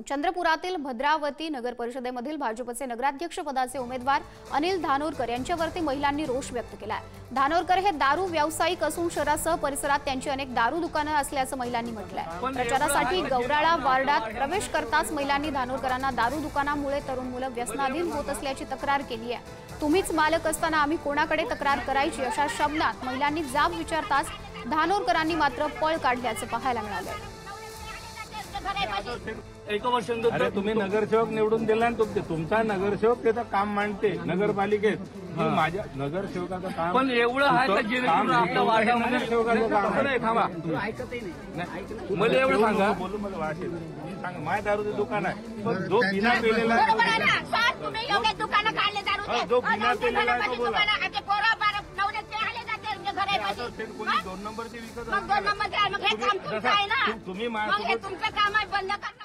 चंद्रपुरातील भद्रावती नगर परिषदेमधील भाजपचे नगराध्यक्ष पदाचे उमेदवार अनिल धानोरकर यांच्यावरती महिलांनी रोष व्यक्त केला आहे। धानोरकर हे दारू व्यावसायिक असून शहरासह परिसरात त्यांची अनेक दारू दुकानं असल्याचं महिलांनी म्हटलंय। प्रचारासाठी गौराळा वार्डात प्रवेश करताच महिलांनी धानोरकरांना दारू दुकानामुळे तरुण मुलं व्यसनाधीन होत असल्याची तक्रार केली आहे। तुम्हीच मालक असताना आम्ही कोणाकडे तक्रार करायची अशा शब्दात महिलांनी जाब विचारताच धानोरकरांनी मात्र पळ काढल्याचं पाहायला मिळालं। अरे तुम्ही नगरसेवक निवडून दिला ना, तुमचा नगरसेवक त्याचं काम मांडते नगरपालिकेत। माझ्या नगरसेवकाचं काम पण एवढं आहे का जेणेकरून आपल्या वार्डामध्ये नगरसेवकाचं काम नाही। थांबा, मला एवढं सांगा, बोलू मला वाटेल सांगा। माझ्या दारूचं दुकान आहे, पण जो बिना पेलेला जो बिना पेलेला आहे तो बोला। कोणी 2 नंबरचे विकत तुम्ही तुम्ही तुमचं काम आहे बंद करा।